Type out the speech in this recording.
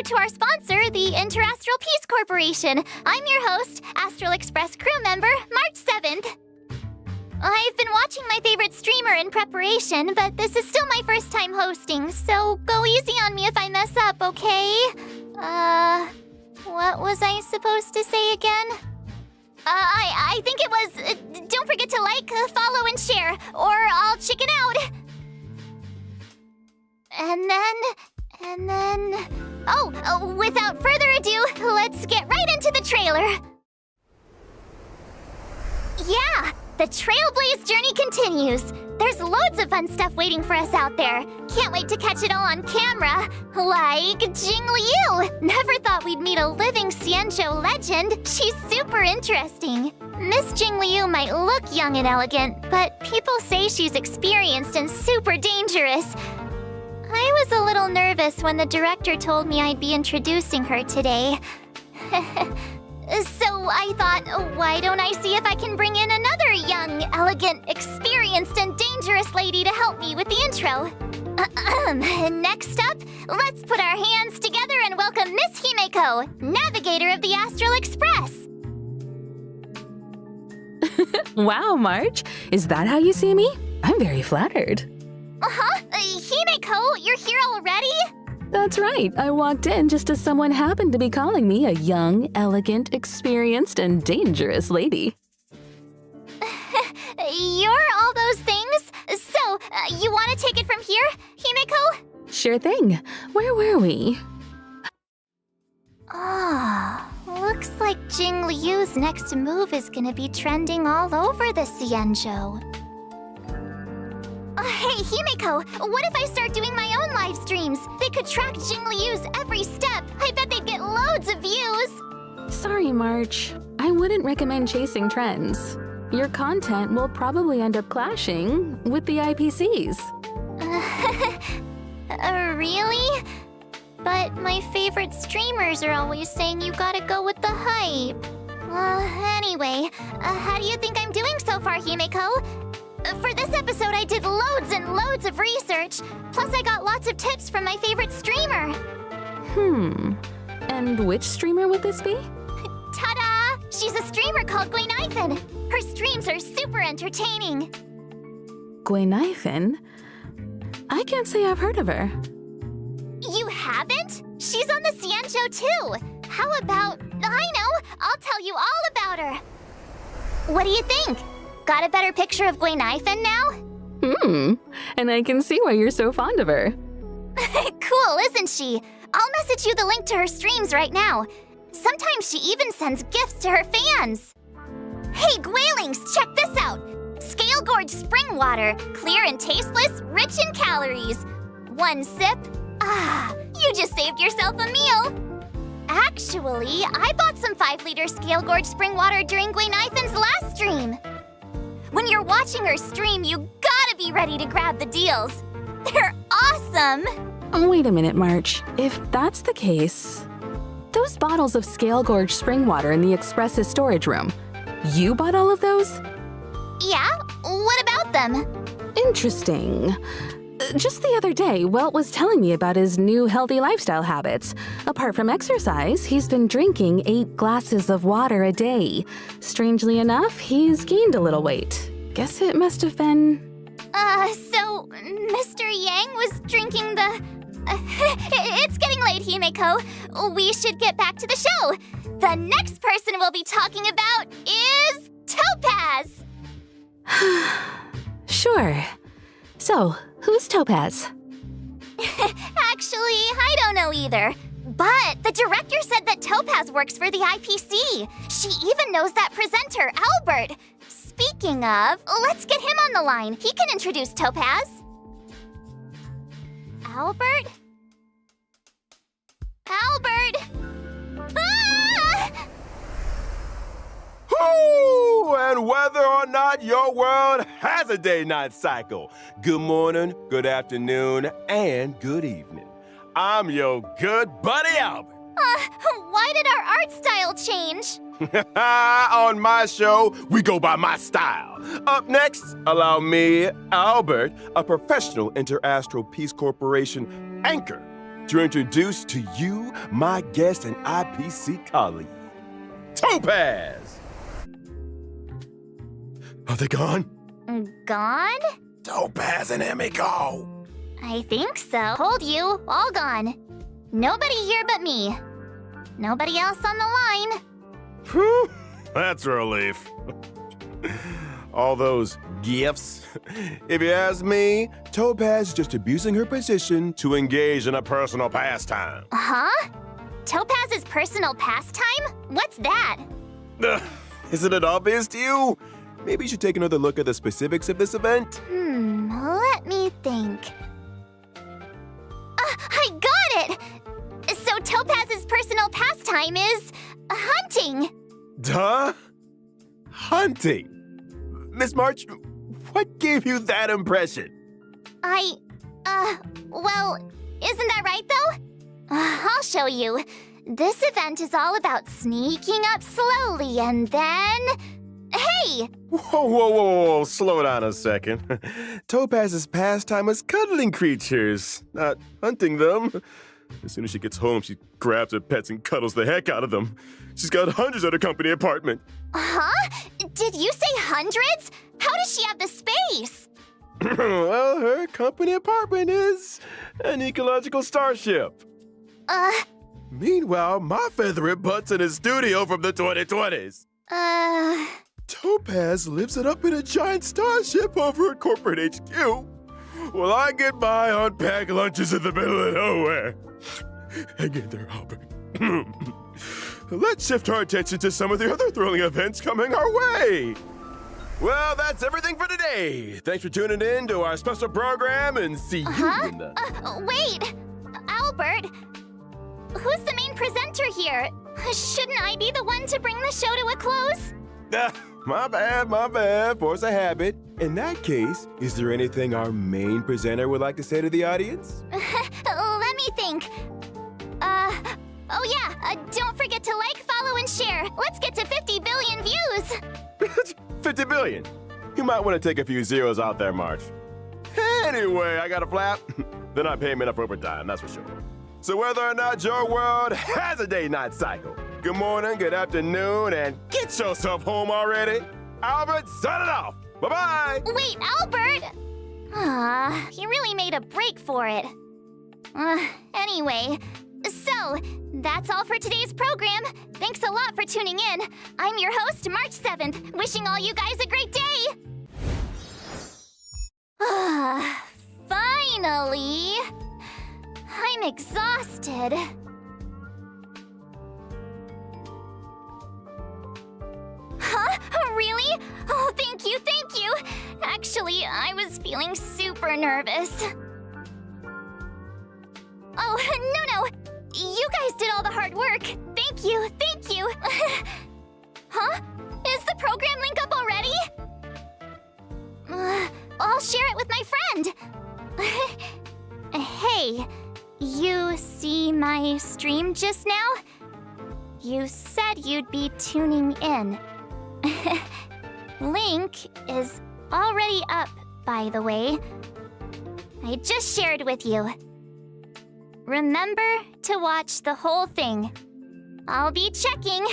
you to our sponsor, the Interastral Peace Corporation. I'm your host, Astral Express crew member, March 7th. I've been watching my favorite streamer in preparation, but this is still my first time hosting, so go easy on me if I mess up, okay? What was I supposed to say again? I think it was, don't forget to like, follow, and share, or I'll chicken out. And then... Oh, without further ado, let's get right into the trailer. Yeah, the Trailblaze journey continues. There's loads of fun stuff waiting for us out there. Can't wait to catch it all on camera. Like Jing Liu. Never thought we'd meet a living Xianzhou legend. She's super interesting. Miss Jing Liu might look young and elegant, but people say she's experienced and super dangerous. I was a little nervous when the director told me I'd be introducing her today. So I thought, why don't I see if I can bring in another young, elegant, experienced, and dangerous lady to help me with the intro. Next up, let's put our hands together and welcome Miss Himeko, navigator of the Astral Express. Wow, March. Is that how you see me? I'm very flattered. Himeko, you're here already? That's right. I walked in just as someone happened to be calling me a young, elegant, experienced, and dangerous lady. You're all those things? So, you want to take it from here, Himeko? Sure thing. Where were we? Looks like Jing Liu's next move is gonna be trending all over the Xianzhou. Hey, Himeko, what if I start doing my own live streams? They could track Jing Liu's every step. I bet they'd get loads of views. Sorry, March. I wouldn't recommend chasing trends. Your content will probably end up clashing with the IPCs. Really? But my favorite streamers are always saying you gotta go with the hype. Anyway, how do you think I'm doing so far, Himeko? For this episode, I did loads and loads of research. Plus, I got lots of tips from my favorite streamer. And which streamer would this be? Ta-da! She's a streamer called Guinaifen. Her streams are super entertaining. Guinaifen? I can't say I've heard of her. You haven't? She's on the Xianzhou too. How about... I know! I'll tell you all about her. What do you think? Got a better picture of Guinaifen now? And I can see why you're so fond of her. Cool, isn't she? I'll message you the link to her streams right now. Sometimes she even sends gifts to her fans. Hey, Gwailings, check this out. Scale Gorge spring water, clear and tasteless, rich in calories. One sip. You just saved yourself a meal. Actually, I bought some 5-liter Scale Gorge spring water during Guinaifen's last stream. When you're watching her stream, you gotta be ready to grab the deals. They're awesome! Wait a minute, March. If that's the case, those bottles of Scale Gorge spring water in the Express's storage room, you bought all of those? Yeah? What about them? Interesting. Just the other day, Welt was telling me about his new healthy lifestyle habits. Apart from exercise, he's been drinking 8 glasses of water a day. Strangely enough, he's gained a little weight. Guess it must have been... So Mr. Yang was drinking the... It's getting late, Himeko. We should get back to the show. The next person we'll be talking about is Topaz. Sure. So, who's Topaz? Actually, I don't know either. But the director said that Topaz works for the IPC. She even knows that presenter, Albert. Speaking of, let's get him on the line. He can introduce Topaz. Albert? Albert! Ah! Ooh, and whether or not your world has a day-night cycle, good morning, good afternoon, and good evening. I'm your good buddy Albert. Why did our art style change? On my show, we go by my style. Up next, allow me, Albert, a professional Interastral Peace Corporation anchor, to introduce to you my guest and IPC colleague, Topaz! Are they gone? Gone? Topaz and Emmy go! I think so. Told you, all gone. Nobody here but me. Nobody else on the line. Whew, that's a relief. All those gifts. If you ask me, Topaz is just abusing her position to engage in a personal pastime. Huh? Topaz's personal pastime? What's that? Isn't it obvious to you? Maybe you should take another look at the specifics of this event. Let me think. I got it! So Topaz's personal pastime is hunting. Duh? Hunting? Miss March, what gave you that impression? Well, isn't that right, though? I'll show you. This event is all about sneaking up slowly and then... Hey! Whoa, slow down a second. Topaz's pastime is cuddling creatures, not hunting them. As soon as she gets home, she grabs her pets and cuddles the heck out of them. She's got hundreds at her company apartment. Huh? Did you say hundreds? How does she have the space? Well, her company apartment is an ecological starship. Meanwhile, my feathered butt's in his studio from the 2020s. Topaz lives it up in a giant starship over at corporate HQ. Well, I get by on packed lunches in the middle of nowhere. Hang in there, Albert. Let's shift our attention to some of the other thrilling events coming our way. Well, that's everything for today. Thanks for tuning in to our special program, and see you in the... Wait! Albert! Who's the main presenter here? Shouldn't I be the one to bring the show to a close? My bad. Force a habit. In that case, is there anything our main presenter would like to say to the audience? Let me think. Oh yeah, don't forget to like, follow, and share. Let's get to 50 billion views. 50 billion. You might want to take a few zeros out there, March. Anyway, I got a flap. They're not paying me enough overtime, that's for sure. So whether or not your world has a day-night cycle, good morning, good afternoon, and get yourself home already. Albert, sign it off. Bye-bye. Wait, Albert! He really made a break for it. Anyway, so that's all for today's program. Thanks a lot for tuning in. I'm your host, March 7th, wishing all you guys a great day. Finally! I'm exhausted. Huh? Really? Oh, thank you. Actually, I was feeling super nervous. Oh, no. You guys did all the hard work. Thank you. Huh? Is the program link up already? I'll share it with my friend. Hey, you see my stream just now? You said you'd be tuning in. Link is already up, by the way. I just shared with you. Remember to watch the whole thing. I'll be checking.